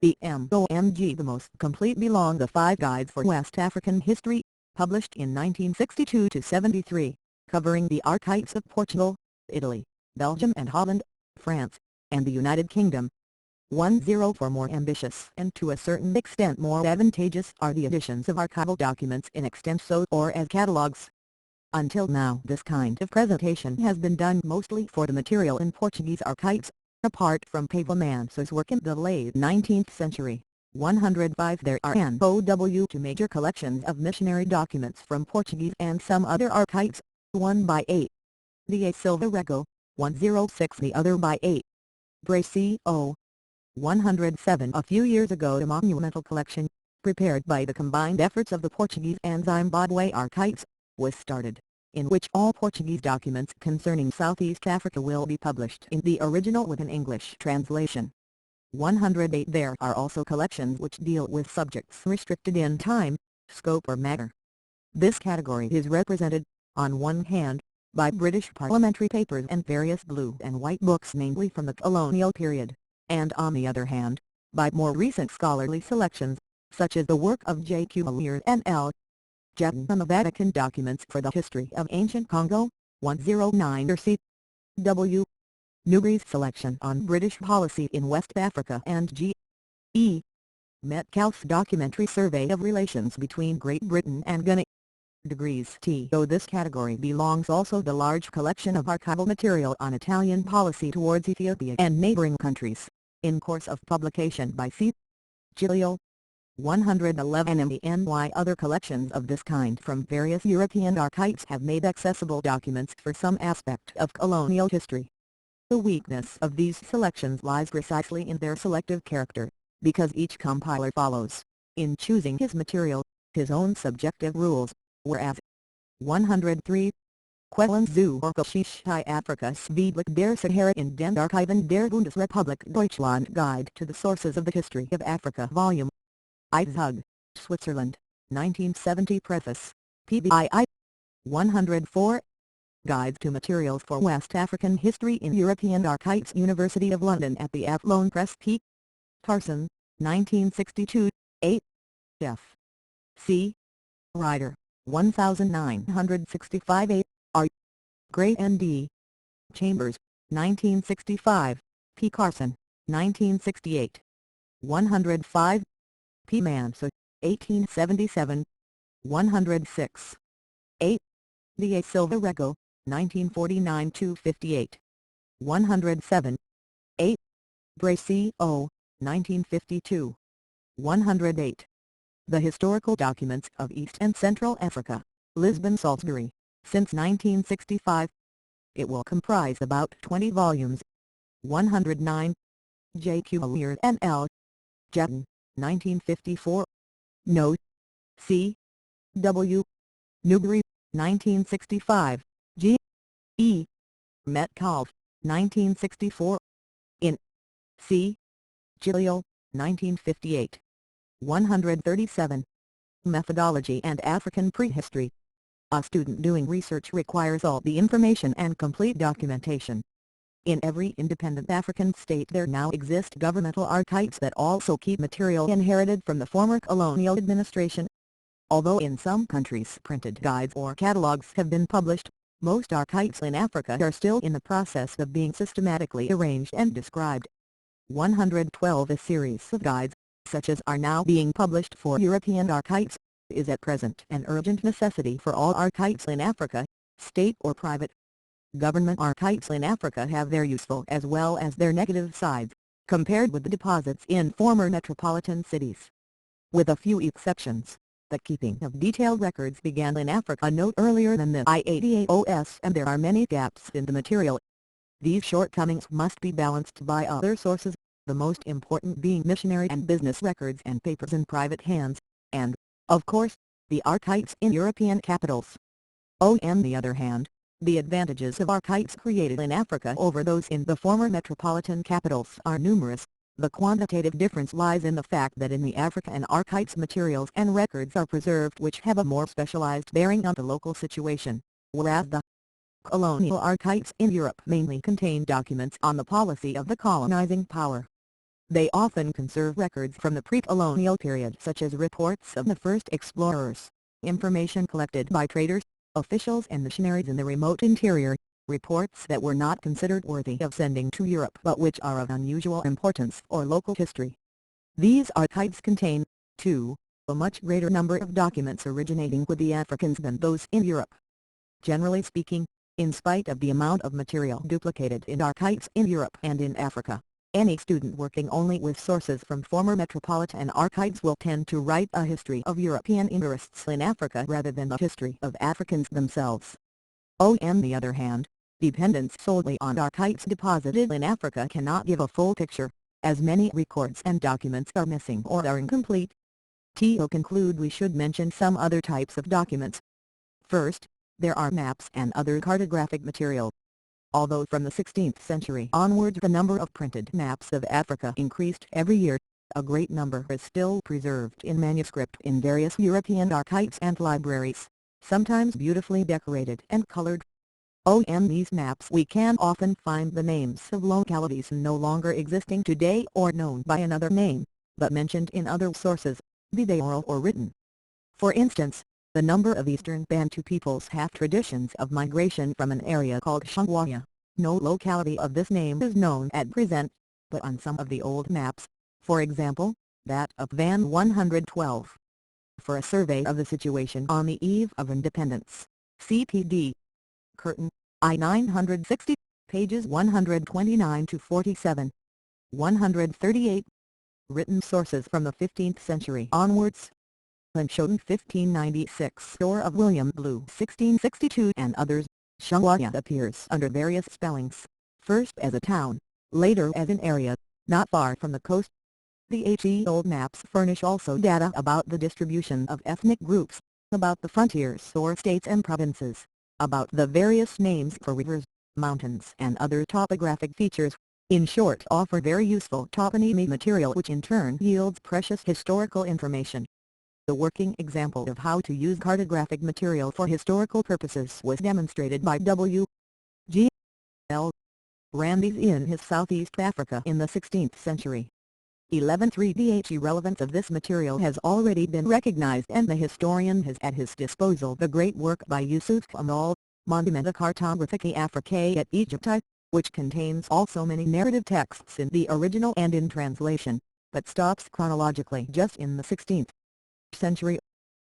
The MOMG the most complete belong the 5 guides for West African history, published in 1962-73, covering the archives of Portugal, Italy, Belgium and Holland, France, and the United Kingdom. 10. For more ambitious and to a certain extent more advantageous are the editions of archival documents in extenso or as catalogues. Until now this kind of presentation has been done mostly for the material in Portuguese archives, apart from Pavlomance's work in the late 19th century. 105. There are an OW to major collections of missionary documents from Portuguese and some other archives, 1 by 8. The A. Silva Rego, 106. The other by 8. Bracy O. 107. A few years ago the monumental collection, prepared by the combined efforts of the Portuguese and Zimbabwe archives, was started, in which all Portuguese documents concerning Southeast Africa will be published in the original with an English translation. 108. There are also collections which deal with subjects restricted in time, scope or matter. This category is represented, on one hand, by British parliamentary papers and various blue and white books mainly from the colonial period, and on the other hand, by more recent scholarly selections, such as the work of J. Q. Lear and L. Jetton on the Vatican documents for the history of ancient Congo, 109. C. W. Newbury's selection on British policy in West Africa and G. E. Metcalfe's documentary survey of relations between Great Britain and Ghana. Degrees T. Though this category belongs also the large collection of archival material on Italian policy towards Ethiopia and neighboring countries, in course of publication by C. Giglio. 111. MNY. Other collections of this kind from various European archives have made accessible documents for some aspect of colonial history. The weakness of these selections lies precisely in their selective character, because each compiler follows, in choosing his material, his own subjective rules, whereas 103. Quellen zu Geschichte Afrikas Südlich der Sahara in den Archiven der Bundesrepublik Deutschland Guide to the Sources of the History of Africa Volume I. Zug, Switzerland, 1970. Preface, PBII. 104. Guides to Materials for West African History in European Archives, University of London at the Athlone Press P. Tarson, 1962, 8. F. C. Ryder, 1965 8. R. Gray N. D. Chambers, 1965, P. Carson, 1968. 105. P. Manso, 1877. 106. 8. D. A. Silva Rego, 1949-58. 107. 8. Bray C. O., 1952. 108. The Historical Documents of East and Central Africa, Lisbon Salisbury, since 1965. It will comprise about 20 volumes. 109. J. Q. Lear and L. Jetton, 1954. Note. C. W. Newbury, 1965. G. E. Metcalfe, 1964. In. C. Giglio, 1958. 137. Methodology and African Prehistory. A student doing research requires all the information and complete documentation. In every independent African state there now exist governmental archives that also keep material inherited from the former colonial administration. Although in some countries printed guides or catalogues have been published, most archives in Africa are still in the process of being systematically arranged and described. 112. A series of guides, such as are now being published for European archives, is at present an urgent necessity for all archives in Africa, state or private. Government archives in Africa have their useful as well as their negative sides, compared with the deposits in former metropolitan cities. With a few exceptions, the keeping of detailed records began in Africa a note earlier than the IADOS, and there are many gaps in the material. These shortcomings must be balanced by other sources, the most important being missionary and business records and papers in private hands, and, of course, the archives in European capitals. On the other hand, the advantages of archives created in Africa over those in the former metropolitan capitals are numerous. The quantitative difference lies in the fact that in the African archives materials and records are preserved which have a more specialized bearing on the local situation, whereas the colonial archives in Europe mainly contain documents on the policy of the colonizing power. They often conserve records from the pre-colonial period such as reports of the first explorers, information collected by traders, officials and missionaries in the remote interior, reports that were not considered worthy of sending to Europe but which are of unusual importance for local history. These archives contain, too, a much greater number of documents originating with the Africans than those in Europe. Generally speaking, in spite of the amount of material duplicated in archives in Europe and in Africa, any student working only with sources from former metropolitan archives will tend to write a history of European interests in Africa rather than the history of Africans themselves. On the other hand, dependence solely on archives deposited in Africa cannot give a full picture, as many records and documents are missing or are incomplete. To conclude, we should mention some other types of documents. First, there are maps and other cartographic material. Although from the 16th century onwards the number of printed maps of Africa increased every year, a great number is still preserved in manuscript in various European archives and libraries, sometimes beautifully decorated and colored. On these maps we can often find the names of localities no longer existing today or known by another name, but mentioned in other sources, be they oral or written. For instance, the number of Eastern Bantu peoples have traditions of migration from an area called Shangwaya. No locality of this name is known at present, but on some of the old maps, for example, that of Van 112. For a survey of the situation on the eve of independence, CPD. Curtin, I-960, pages 129 to 47. 138. Written sources from the 15th century onwards. Shoten 1596, Store of William Blue 1662 and others. Shangwaya appears under various spellings, first as a town, later as an area, not far from the coast. The old maps furnish also data about the distribution of ethnic groups, about the frontiers or states and provinces, about the various names for rivers, mountains and other topographic features, in short offer very useful toponymy material which in turn yields precious historical information. The working example of how to use cartographic material for historical purposes was demonstrated by W. G. L. Randys in his Southeast Africa in the 16th century. 11.3 The relevance of this material has already been recognized, and the historian has at his disposal the great work by Yusuf Amal, Monumenta Cartographicae Africae et Egypti, which contains also many narrative texts in the original and in translation, but stops chronologically just in the 16th century.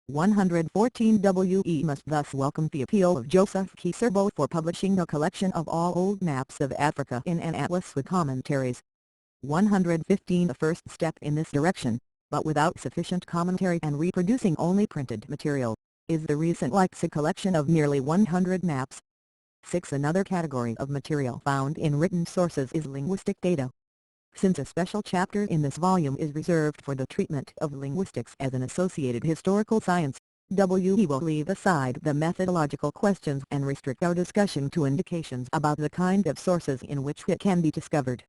114 We must thus welcome the appeal of Joseph Kiserbo for publishing a collection of all old maps of Africa in an atlas with commentaries. 115 The first step in this direction, but without sufficient commentary and reproducing only printed material, is the recent Leipzig collection of nearly 100 maps. 6 Another category of material found in written sources is linguistic data. Since a special chapter in this volume is reserved for the treatment of linguistics as an associated historical science, we will leave aside the methodological questions and restrict our discussion to indications about the kind of sources in which it can be discovered.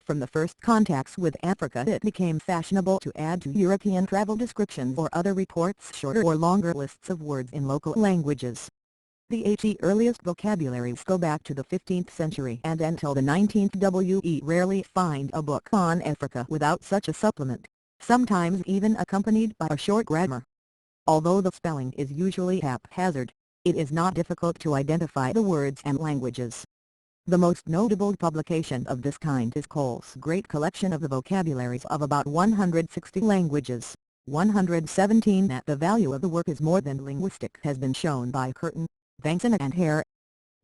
From the first contacts with Africa it became fashionable to add to European travel descriptions or other reports shorter or longer lists of words in local languages. The earliest vocabularies go back to the 15th century, and until the 19th we rarely find a book on Africa without such a supplement, sometimes even accompanied by a short grammar. Although the spelling is usually haphazard, it is not difficult to identify the words and languages. The most notable publication of this kind is Cole's great collection of the vocabularies of about 160 languages. 117 That the value of the work is more than linguistic has been shown by Curtin, Vangson and Hare.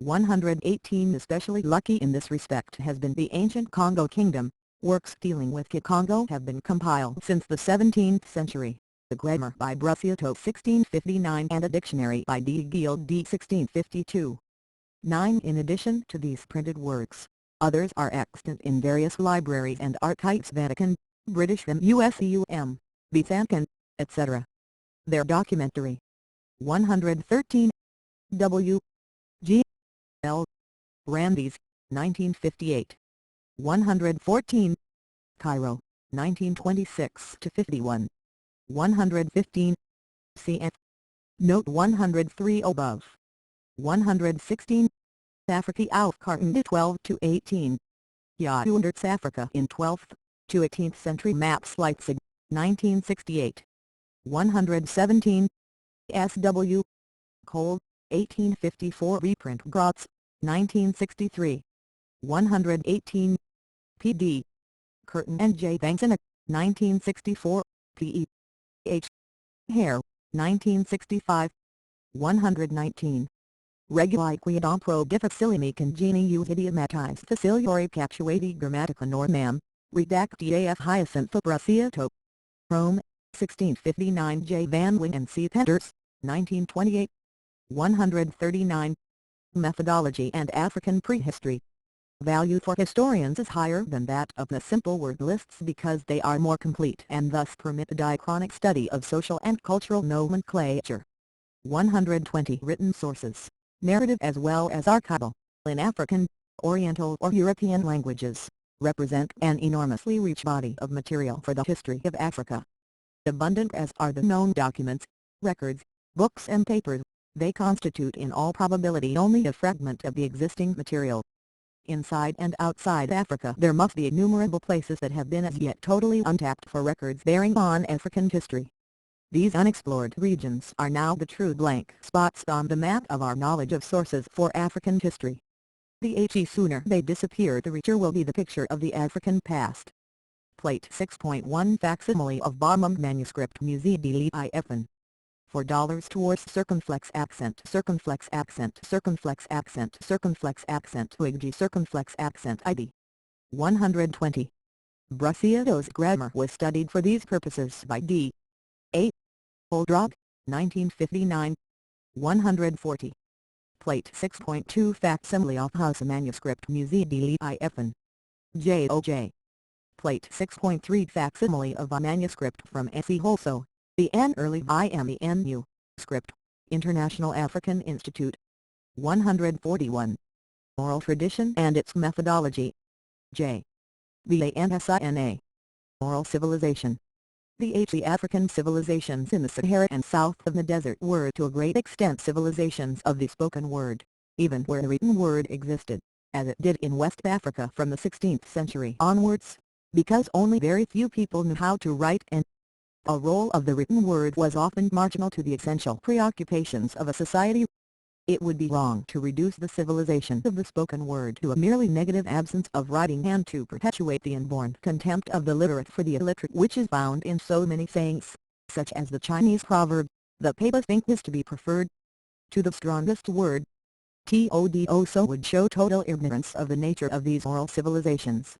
118 Especially lucky in this respect has been the ancient Congo Kingdom. Works dealing with Kikongo have been compiled since the 17th century. The grammar by Brusiato 1659 and a dictionary by D. Guild D. 1652. 9 In addition to these printed works, others are extant in various libraries and archives: Vatican, British Museum, Byzantine, etc. Their documentary. 113 W. G. L. Randys, 1958. 114 Cairo, 1926-51. 115 Cf. Note 103 above. 116 Africa auf Karten 12-18. Jahrhunderts Africa in 12th to 18th century maps Leipzig, 1968. 117 S.W. Cole, 1854 reprint Graz, 1963. 118 P.D. Curtin and J. Vangson, 1964, P.E. H. Hare, 1965. 119 Reguli quidam pro difficilimi congenius idiomatis faciliori captuati grammatica normam, redacti af Hyacinth Brusiato. Rome, 1659 J. Van Wing and C. Peters, 1928. 139 Methodology and African Prehistory. Value for historians is higher than that of the simple word lists because they are more complete and thus permit a diachronic study of social and cultural nomenclature. 120 Written sources, narrative as well as archival, in African, Oriental or European languages, represent an enormously rich body of material for the history of Africa. Abundant as are the known documents, records, books and papers, they constitute in all probability only a fragment of the existing material. Inside and outside Africa there must be innumerable places that have been as yet totally untapped for records bearing on African history. These unexplored regions are now the true blank spots on the map of our knowledge of sources for African history. The sooner they disappear the richer will be the picture of the African past. Plate 6.1 Facsimile of Barnum Manuscript Musée de l'Ifn. $4 towards circumflex accent circumflex accent circumflex accent circumflex accent wiggy circumflex accent ID. 120. Brusiato's grammar was studied for these purposes by D. A. Holdrog, 1959. 140. Plate 6.2 Facsimile of House Manuscript Musée de l'Ifn. J.O.J. Plate 6.3 Facsimile of a manuscript from S.E. Holso, the N. Early IMENU, script, International African Institute. 141. Oral Tradition and its Methodology. J. Vansina. Oral Civilization. The African civilizations in the Sahara and south of the desert were to a great extent civilizations of the spoken word, even where the written word existed, as it did in West Africa from the 16th century onwards, because only very few people knew how to write, and the role of the written word was often marginal to the essential preoccupations of a society. It would be wrong to reduce the civilization of the spoken word to a merely negative absence of writing and to perpetuate the inborn contempt of the literate for the illiterate which is found in so many sayings, such as the Chinese proverb, "The paper think is to be preferred to the strongest word." Todo so would show total ignorance of the nature of these oral civilizations.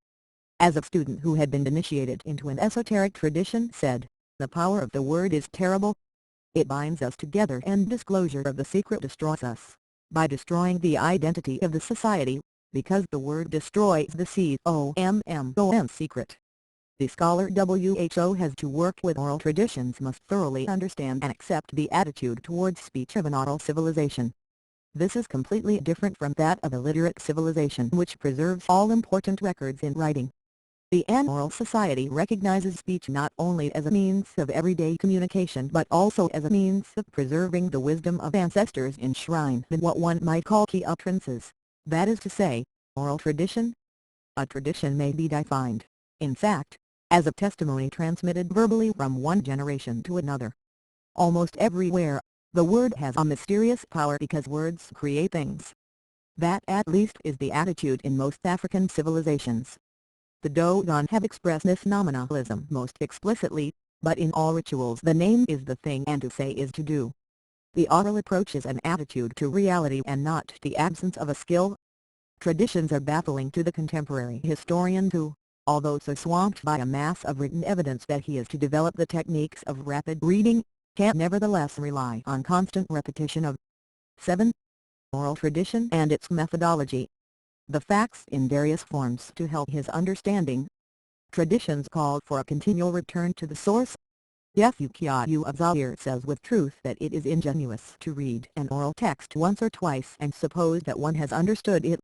As a student who had been initiated into an esoteric tradition said, "The power of the word is terrible. It binds us together and disclosure of the secret destroys us, by destroying the identity of the society, because the word destroys the COMMON secret." The scholar WHO has to work with oral traditions must thoroughly understand and accept the attitude towards speech of an oral civilization. This is completely different from that of a literate civilization which preserves all important records in writing. The oral society recognizes speech not only as a means of everyday communication but also as a means of preserving the wisdom of ancestors enshrined in what one might call key utterances, that is to say, oral tradition. A tradition may be defined, in fact, as a testimony transmitted verbally from one generation to another. Almost everywhere, the word has a mysterious power because words create things. That at least is the attitude in most African civilizations. The Dogon have expressed this nominalism most explicitly, but in all rituals the name is the thing and to say is to do. The oral approach is an attitude to reality and not the absence of a skill. Traditions are baffling to the contemporary historian who, although so swamped by a mass of written evidence that he is to develop the techniques of rapid reading, can nevertheless rely on constant repetition of 7. Oral tradition and its methodology. The facts in various forms to help his understanding. Traditions call for a continual return to the source. Fukiayu Azahir says with truth that it is ingenuous to read an oral text once or twice and suppose that one has understood it.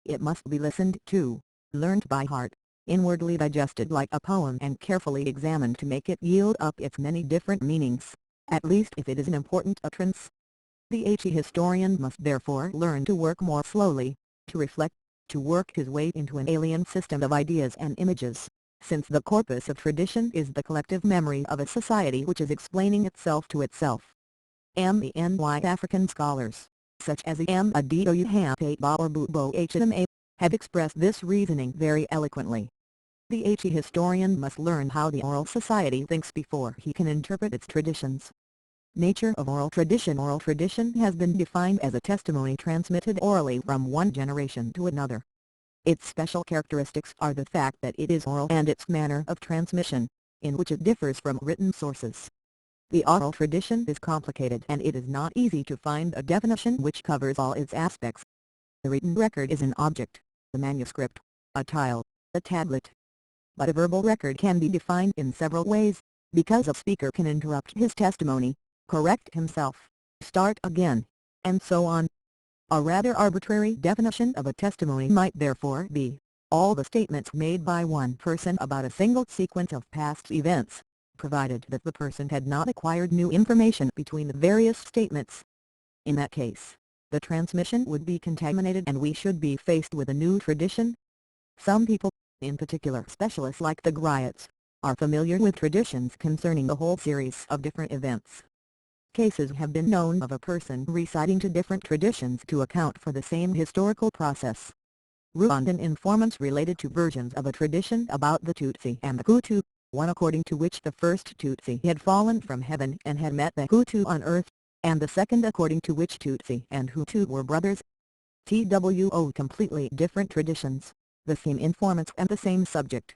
It must be listened to, learned by heart, inwardly digested like a poem and carefully examined to make it yield up its many different meanings, at least if it is an important utterance. The historian must therefore learn to work more slowly, to reflect, to work his way into an alien system of ideas and images, since the corpus of tradition is the collective memory of a society which is explaining itself to itself. Many African scholars, such as Adeoyuhampe Baorbubo HMA, have expressed this reasoning very eloquently. The historian must learn how the oral society thinks before he can interpret its traditions. Nature of oral tradition. Oral tradition has been defined as a testimony transmitted orally from one generation to another. Its special characteristics are the fact that it is oral and its manner of transmission, in which it differs from written sources. The oral tradition is complicated and it is not easy to find a definition which covers all its aspects. The written record is an object, the manuscript, a tile, a tablet. But a verbal record can be defined in several ways, because a speaker can interrupt his testimony, correct himself, start again, and so on. A rather arbitrary definition of a testimony might therefore be all the statements made by one person about a single sequence of past events, provided that the person had not acquired new information between the various statements. In that case, the transmission would be contaminated and we should be faced with a new tradition. Some people, in particular specialists like the griots, are familiar with traditions concerning a whole series of different events. Cases have been known of a person reciting two different traditions to account for the same historical process. Rwandan informants related two versions of a tradition about the Tutsi and the Hutu, one according to which the first Tutsi had fallen from heaven and had met the Hutu on earth, and the second according to which Tutsi and Hutu were brothers. Completely different traditions, the same informants and the same subject.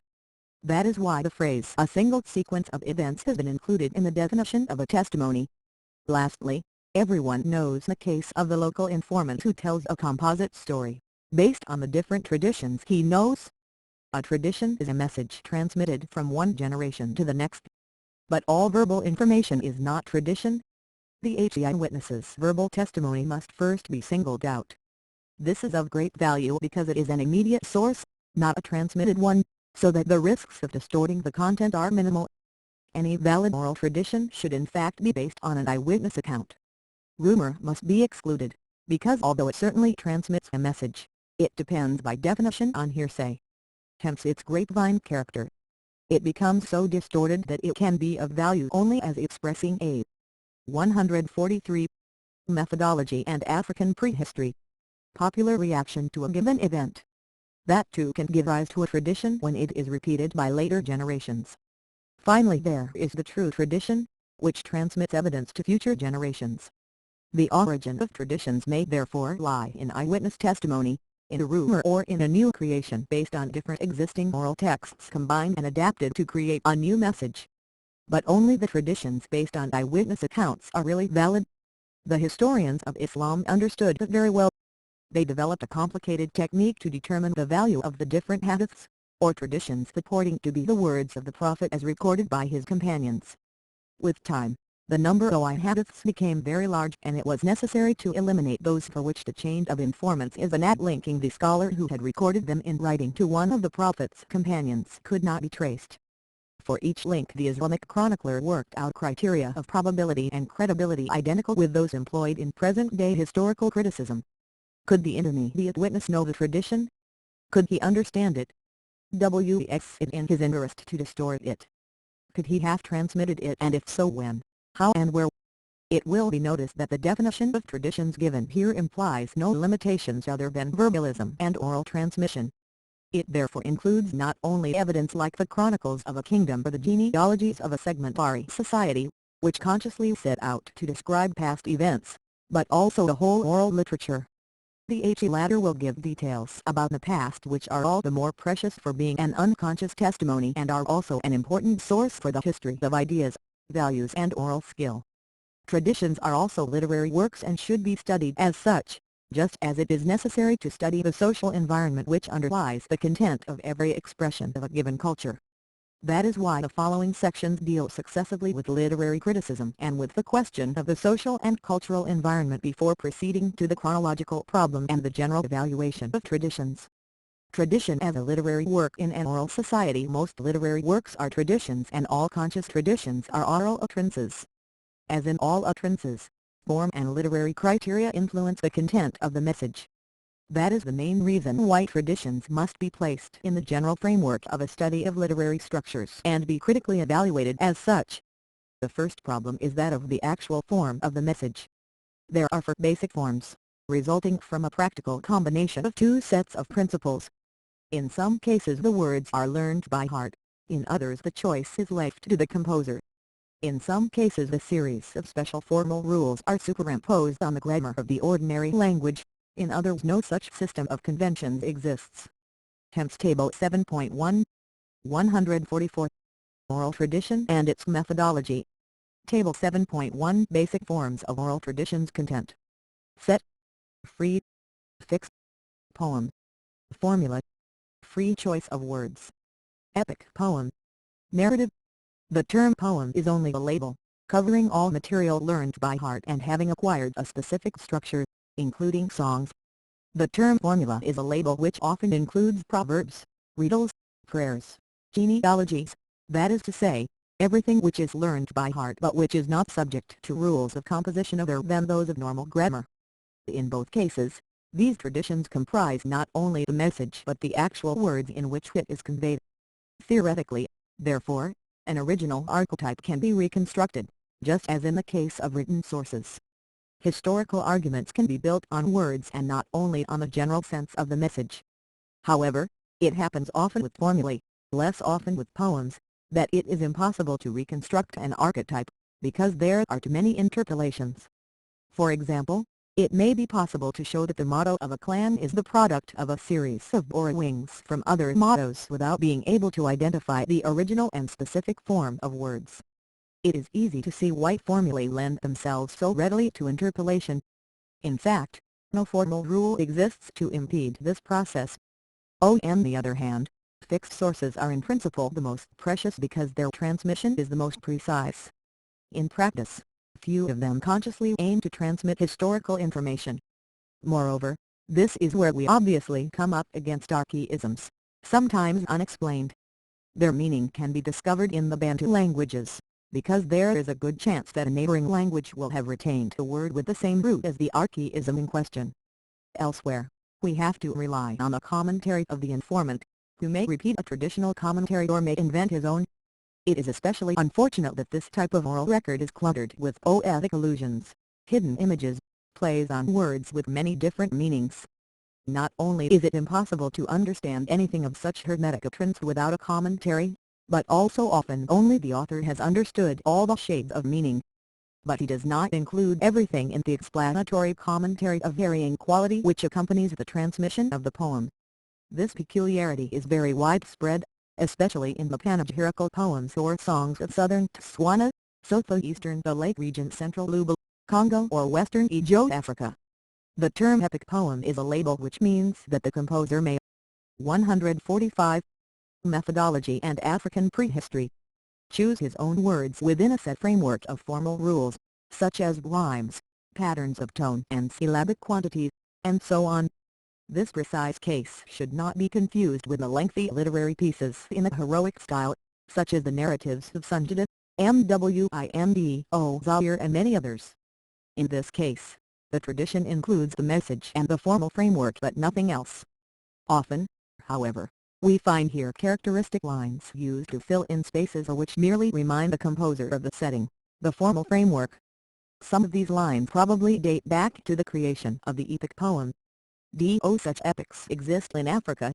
That is why the phrase "a single sequence of events" has been included in the definition of a testimony. Lastly, everyone knows the case of the local informant who tells a composite story, based on the different traditions he knows. A tradition is a message transmitted from one generation to the next. But all verbal information is not tradition. The eyewitness's verbal testimony must first be singled out. This is of great value because it is an immediate source, not a transmitted one, so that the risks of distorting the content are minimal. any valid oral tradition should in fact be based on an eyewitness account. Rumor must be excluded, because although it certainly transmits a message, it depends by definition on hearsay. Hence its grapevine character. It becomes so distorted that it can be of value only as expressing a 143. Methodology and African prehistory. Popular reaction to a given event. That too can give rise to a tradition when it is repeated by later generations. Finally, there is the true tradition, which transmits evidence to future generations. The origin of traditions may therefore lie in eyewitness testimony, in a rumor, or in a new creation based on different existing oral texts combined and adapted to create a new message. But only the traditions based on eyewitness accounts are really valid. The historians of Islam understood that very well. They developed a complicated technique to determine the value of the different hadiths, or traditions purporting to be the words of the Prophet as recorded by his companions. With time, the number of hadiths became very large, and it was necessary to eliminate those for which the chain of informants is not linking the scholar who had recorded them in writing to one of the Prophet's companions could not be traced. For each link the Islamic chronicler worked out criteria of probability and credibility identical with those employed in present-day historical criticism. Could the intermediate witness know the tradition? Could he understand it? Was it in his interest to distort it? Could he have transmitted it, and if so, when, how and where? It will be noticed that the definition of traditions given here implies no limitations other than verbalism and oral transmission. It therefore includes not only evidence like the chronicles of a kingdom or the genealogies of a segmentary society, which consciously set out to describe past events, but also the whole oral literature. The latter will give details about the past which are all the more precious for being an unconscious testimony and are also an important source for the history of ideas, values and oral skill. Traditions are also literary works and should be studied as such, just as it is necessary to study the social environment which underlies the content of every expression of a given culture. That is why the following sections deal successively with literary criticism and with the question of the social and cultural environment before proceeding to the chronological problem and the general evaluation of traditions. Tradition as a literary work in an oral society. Most literary works are traditions, and all conscious traditions are oral utterances. As in all utterances, form and literary criteria influence the content of the message. That is the main reason why traditions must be placed in the general framework of a study of literary structures and be critically evaluated as such. The first problem is that of the actual form of the message. There are four basic forms, resulting from a practical combination of two sets of principles. In some cases the words are learned by heart, in others the choice is left to the composer. In some cases a series of special formal rules are superimposed on the grammar of the ordinary language, in others no such system of conventions exists. Hence Table 7.1. 144. Oral tradition and its methodology. Table 7.1 Basic forms of oral traditions. Content. Set. Free. Fixed. Poem. Formula. Free choice of words. Epic poem. Narrative. The term poem is only a label, covering all material learned by heart and having acquired a specific structure, including songs. The term formula is a label which often includes proverbs, riddles, prayers, genealogies, that is to say, everything which is learned by heart but which is not subject to rules of composition other than those of normal grammar. In both cases, these traditions comprise not only the message but the actual words in which it is conveyed. Theoretically, therefore, an original archetype can be reconstructed, just as in the case of written sources. Historical arguments can be built on words and not only on the general sense of the message. However, it happens often with formulae, less often with poems, that it is impossible to reconstruct an archetype, because there are too many interpolations. For example, it may be possible to show that the motto of a clan is the product of a series of borrowings from other mottos without being able to identify the original and specific form of words. It is easy to see why formulae lend themselves so readily to interpolation. In fact, no formal rule exists to impede this process. On the other hand, fixed sources are in principle the most precious because their transmission is the most precise. In practice, few of them consciously aim to transmit historical information. Moreover, this is where we obviously come up against archaisms, sometimes unexplained. Their meaning can be discovered in the Bantu languages, because there is a good chance that a neighboring language will have retained a word with the same root as the archaism in question. Elsewhere, we have to rely on the commentary of the informant, who may repeat a traditional commentary or may invent his own. It is especially unfortunate that this type of oral record is cluttered with poetic allusions, hidden images, plays on words with many different meanings. Not only is it impossible to understand anything of such hermetic utterance without a commentary, but also often only the author has understood all the shades of meaning. But he does not include everything in the explanatory commentary of varying quality which accompanies the transmission of the poem. This peculiarity is very widespread, especially in the panegyrical poems or songs of southern Tswana, southeastern the Lake region, central Luba, Congo or western East Africa. The term epic poem is a label which means that the composer may 145. Methodology and African prehistory. Choose his own words within a set framework of formal rules, such as rhymes, patterns of tone and syllabic quantities, and so on. This precise case should not be confused with the lengthy literary pieces in a heroic style, such as the narratives of Sunjata, Mwindo, Zaire and many others. In this case, the tradition includes the message and the formal framework but nothing else. Often, however, we find here characteristic lines used to fill in spaces which merely remind the composer of the setting, the formal framework. Some of these lines probably date back to the creation of the epic poem. Such epics exist in Africa.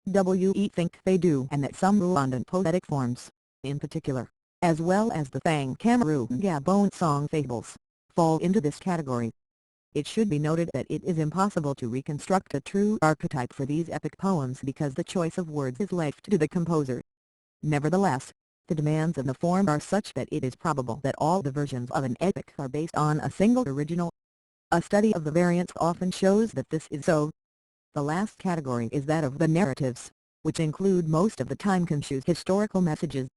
We think they do, and that some Rwandan poetic forms, in particular, as well as the Fang Cameroon Gabon song fables, fall into this category. It should be noted that it is impossible to reconstruct a true archetype for these epic poems because the choice of words is left to the composer. Nevertheless, the demands of the form are such that it is probable that all the versions of an epic are based on a single original. A study of the variants often shows that this is so. The last category is that of the narratives, which include most of the time confused historical messages.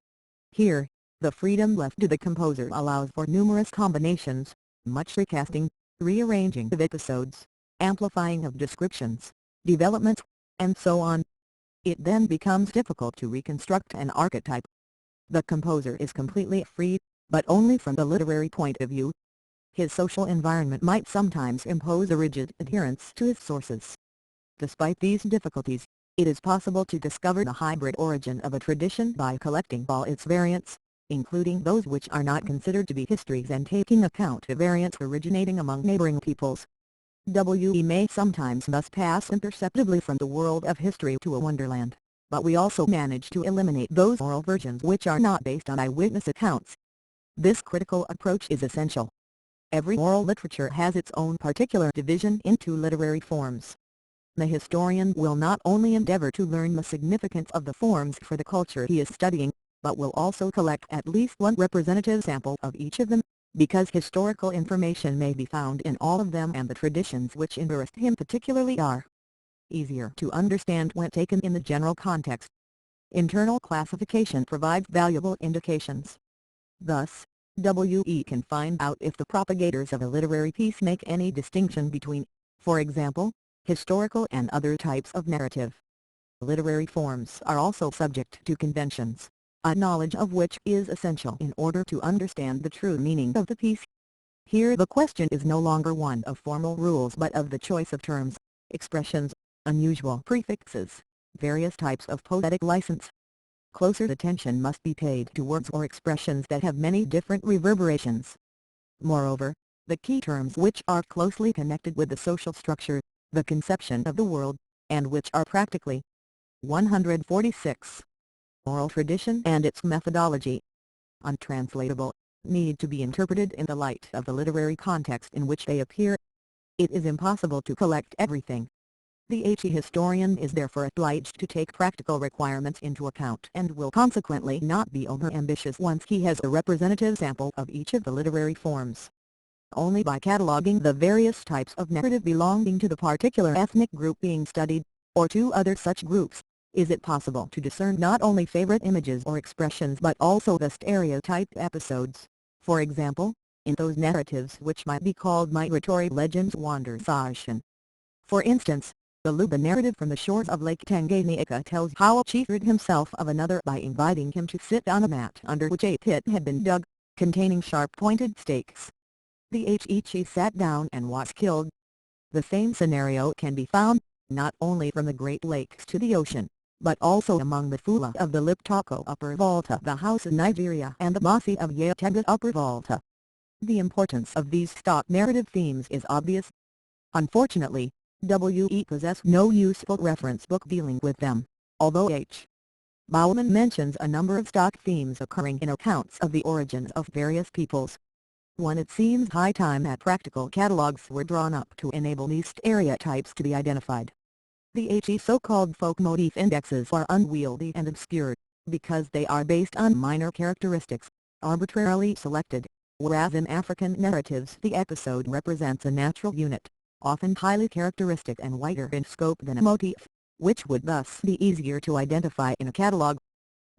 Here, the freedom left to the composer allows for numerous combinations, much recasting, rearranging of episodes, amplifying of descriptions, developments, and so on. It then becomes difficult to reconstruct an archetype. The composer is completely free, but only from the literary point of view. His social environment might sometimes impose a rigid adherence to his sources. Despite these difficulties, it is possible to discover the hybrid origin of a tradition by collecting all its variants, including those which are not considered to be histories and taking account of variants originating among neighboring peoples. We may sometimes thus pass imperceptibly from the world of history to a wonderland, but we also manage to eliminate those oral versions which are not based on eyewitness accounts. This critical approach is essential. Every oral literature has its own particular division into literary forms. The historian will not only endeavor to learn the significance of the forms for the culture he is studying, but will also collect at least one representative sample of each of them, because historical information may be found in all of them and the traditions which interest him particularly are easier to understand when taken in the general context. Internal classification provides valuable indications. Thus, we can find out if the propagators of a literary piece make any distinction between, for example, historical and other types of narrative. Literary forms are also subject to conventions, a knowledge of which is essential in order to understand the true meaning of the piece. Here the question is no longer one of formal rules but of the choice of terms, expressions, unusual prefixes, various types of poetic license. Closer attention must be paid to words or expressions that have many different reverberations. Moreover, the key terms which are closely connected with the social structure, the conception of the world, and which are practically 146. Oral tradition and its methodology. Untranslatable, need to be interpreted in the light of the literary context in which they appear. It is impossible to collect everything. The historian is therefore obliged to take practical requirements into account and will consequently not be over-ambitious once he has a representative sample of each of the literary forms. Only by cataloging the various types of narrative belonging to the particular ethnic group being studied, or to other such groups, is it possible to discern not only favorite images or expressions but also the stereotyped episodes, for example, in those narratives which might be called migratory legends wandersage. For instance, The Luba narrative from the shores of Lake Tanganyika tells how a chief rid himself of another by inviting him to sit on a mat under which a pit had been dug, containing sharp-pointed stakes. The chief sat down and was killed. The same scenario can be found, not only from the Great Lakes to the ocean, but also among the Fula of the Liptako Upper Volta, the House of Nigeria and the Masi of Yatega Upper Volta. The importance of these stock narrative themes is obvious. Unfortunately, we possess no useful reference book dealing with them, although H. Bauman mentions a number of stock themes occurring in accounts of the origins of various peoples. It seems high time that practical catalogues were drawn up to enable these stereotypes to be identified. The so-called folk motif indexes are unwieldy and obscure, because they are based on minor characteristics, arbitrarily selected, whereas in African narratives the episode represents a natural unit, often highly characteristic and wider in scope than a motif, which would thus be easier to identify in a catalogue.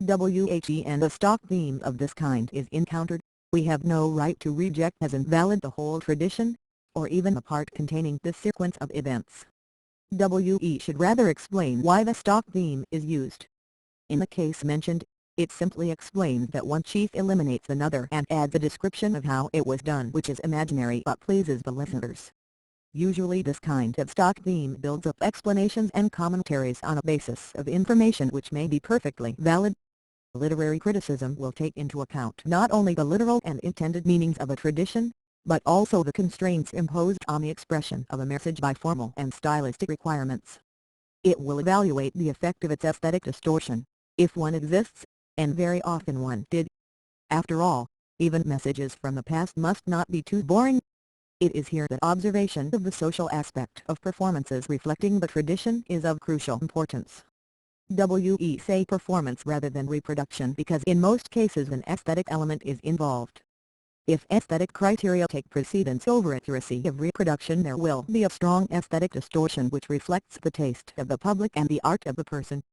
And a stock theme of this kind is encountered, we have no right to reject as invalid the whole tradition, or even the part containing the sequence of events. We should rather explain why the stock theme is used. In the case mentioned, it simply explains that one chief eliminates another and adds a description of how it was done which is imaginary but pleases the listeners. Usually this kind of stock theme builds up explanations and commentaries on a basis of information which may be perfectly valid. Literary criticism will take into account not only the literal and intended meanings of a tradition, but also the constraints imposed on the expression of a message by formal and stylistic requirements. It will evaluate the effect of its aesthetic distortion, if one exists, and very often one did. After all, even messages from the past must not be too boring. It is here that observation of the social aspect of performances reflecting the tradition is of crucial importance. We say performance rather than reproduction because in most cases an aesthetic element is involved. If aesthetic criteria take precedence over accuracy of reproduction, there will be a strong aesthetic distortion which reflects the taste of the public and the art of the person.